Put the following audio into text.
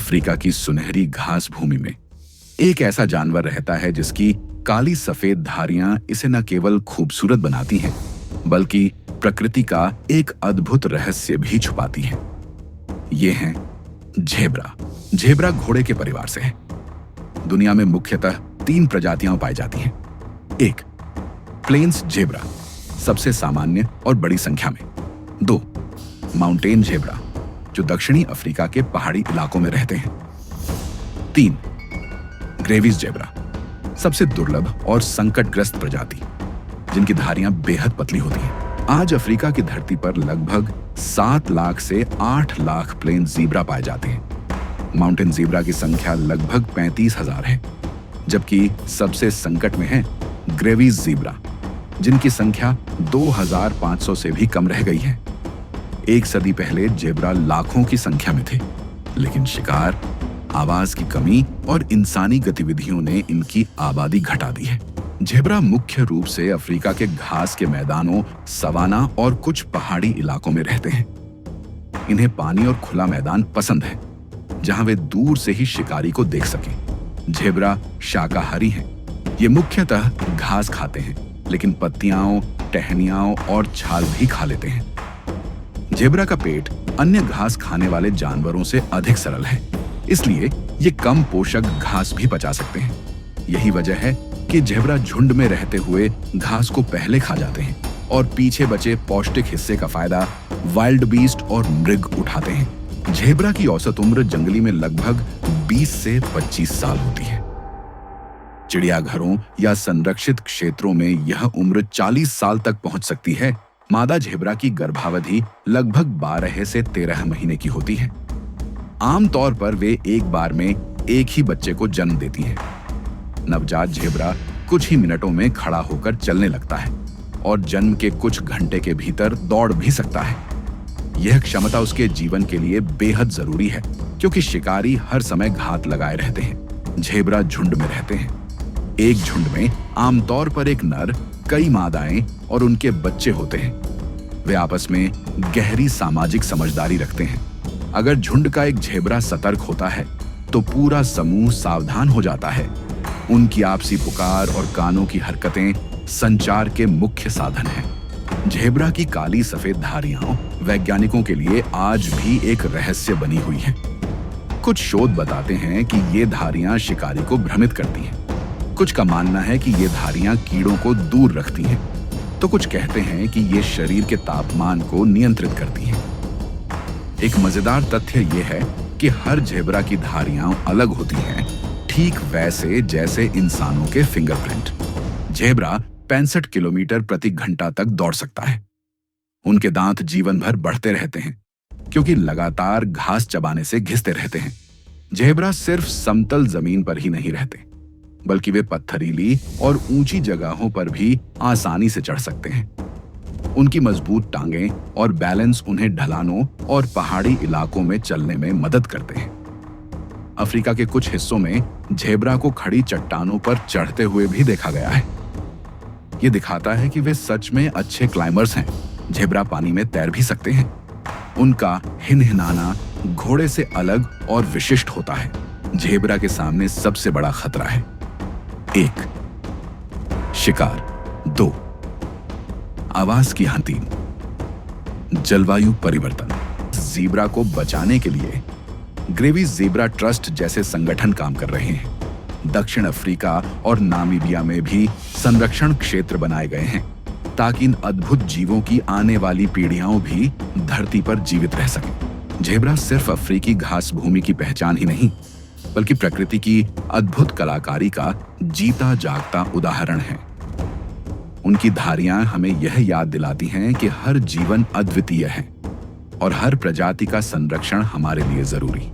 Africa की सुनहरी घास भूमि में एक ऐसा जानवर रहता है जिसकी काली सफेद धारियां इसे न केवल खूबसूरत बनाती हैं, बल्कि प्रकृति का एक अद्भुत रहस्य भी छुपाती हैं। ये हैं ज़ेब्रा। ज़ेब्रा घोड़े के परिवार से है। दुनिया में मुख्यतः 3 प्रजातियां पाई जाती हैं। 1. प्लेन्स ज़ेब्रा, सबसे सामान्य और बड़ी संख्या में। 2. माउंटेन ज़ेब्रा, जो दक्षिणी अफ्रीका के पहाड़ी इलाकों में रहते हैं। 3. ग्रेविस ज़ेब्रा, सबसे दुर्लभ और संकटग्रस्त प्रजाति, जिनकी धारियां बेहद पतली होती हैं। आज अफ्रीका की धरती पर लगभग 7 लाख से 8 लाख प्लेन ज़ेब्रा पाए जाते हैं। माउंटेन ज़ेब्रा की संख्या लगभग 35,000 है, जबकि सबसे संकट में है ग्रेविस ज़ेब्रा, जिनकी संख्या 2,500 से भी कम रह गई है। 1 सदी पहले ज़ेब्रा लाखों की संख्या में थे, लेकिन शिकार, आवाज की कमी और इंसानी गतिविधियों ने इनकी आबादी घटा दी है। ज़ेब्रा मुख्य रूप से अफ्रीका के घास के मैदानों, सवाना और कुछ पहाड़ी इलाकों में रहते हैं। इन्हें पानी और खुला मैदान पसंद है, जहां वे दूर से ही शिकारी को देख सकें। ज़ेब्रा शाकाहारी हैं। ये मुख्यतः घास खाते हैं, लेकिन पत्तियां, टहनियां और छाल भी खा लेते हैं। ज़ेब्रा का पेट अन्य घास खाने वाले जानवरों से अधिक सरल है, इसलिए ये कम पोषक घास भी पचा सकते हैं। यही वजह है कि ज़ेब्रा झुंड में रहते हुए घास को पहले खा जाते हैं और पीछे बचे पौष्टिक हिस्से का फायदा वाइल्ड बीस्ट और मृग उठाते हैं। ज़ेब्रा की औसत उम्र जंगली में लगभग 20 से 25 साल होती है। चिड़ियाघरों या संरक्षित क्षेत्रों में यह उम्र 40 साल तक पहुंच सकती है। मादा ज़ेब्रा की गर्भावधि लगभग 12 से 13 महीने की होती है। आमतौर पर वे एक बार में एक ही बच्चे को जन्म देती हैं। नवजात ज़ेब्रा कुछ ही मिनटों में खड़ा होकर चलने लगता है और जन्म के कुछ घंटे के भीतर दौड़ भी सकता है। यह क्षमता उसके जीवन के लिए बेहद जरूरी है, क्योंकि शिकारी हर समय घात लगाए रहते हैं। ज़ेब्रा झुंड में रहते हैं। एक झुंड में आमतौर पर एक नर, कई मादाएं और उनके बच्चे होते हैं। वे आपस में गहरी सामाजिक समझदारी रखते हैं। अगर झुंड का एक ज़ेब्रा सतर्क होता है, तो पूरा समूह सावधान हो जाता है। उनकी आपसी पुकार और कानों की हरकतें संचार के मुख्य साधन हैं। ज़ेब्रा की काली सफेद धारियां वैज्ञानिकों के लिए आज भी एक रहस्य बनी हुई हैं। कुछ शोध बताते हैं कि ये धारियां शिकारी को भ्रमित करती हैं। कुछ का मानना है कि ये धारियां कीड़ों को दूर रखती हैं, तो कुछ कहते हैं कि ये शरीर के तापमान को नियंत्रित करती हैं। एक मजेदार तथ्य यह है कि हर ज़ेब्रा की धारियां अलग होती हैं, ठीक वैसे जैसे इंसानों के फिंगरप्रिंट। ज़ेब्रा 65 किलोमीटर प्रति घंटा तक दौड़ सकता है। उनके दांत जीवन भर बढ़ते रहते हैं, क्योंकि लगातार घास चबाने से घिसते रहते हैं। ज़ेब्रा सिर्फ समतल जमीन पर ही नहीं रहते, बल्कि वे पत्थरीली और ऊंची जगहों पर भी आसानी से चढ़ सकते हैं। उनकी मजबूत टांगें और बैलेंस उन्हें ढलानों और पहाड़ी इलाकों में चलने में मदद करते हैं। अफ्रीका के कुछ हिस्सों में ज़ेब्रा को खड़ी चट्टानों पर चढ़ते हुए भी देखा गया है। ये दिखाता है कि वे सच में अच्छे क्लाइंबर्स हैं। ज़ेब्रा पानी में तैर भी सकते हैं। उनका हिनहिनाना घोड़े से अलग और विशिष्ट होता है। ज़ेब्रा के सामने सबसे बड़ा खतरा है: 1. शिकार, 2. आवाज की हानि, जलवायु परिवर्तन। ज़ेब्रा को बचाने के लिए ग्रेविस ज़ेब्रा ट्रस्ट जैसे संगठन काम कर रहे हैं। दक्षिण अफ्रीका और नामीबिया में भी संरक्षण क्षेत्र बनाए गए हैं, ताकि इन अद्भुत जीवों की आने वाली पीढ़ियां भी धरती पर जीवित रह सकें। ज़ेब्रा सिर्फ अफ्रीकी घास भूमि की पहचान ही नहीं, बल्कि प्रकृति की अद्भुत कलाकारी का जीता जागता उदाहरण है। उनकी धारियां हमें यह याद दिलाती हैं कि हर जीवन अद्वितीय है और हर प्रजाति का संरक्षण हमारे लिए जरूरी।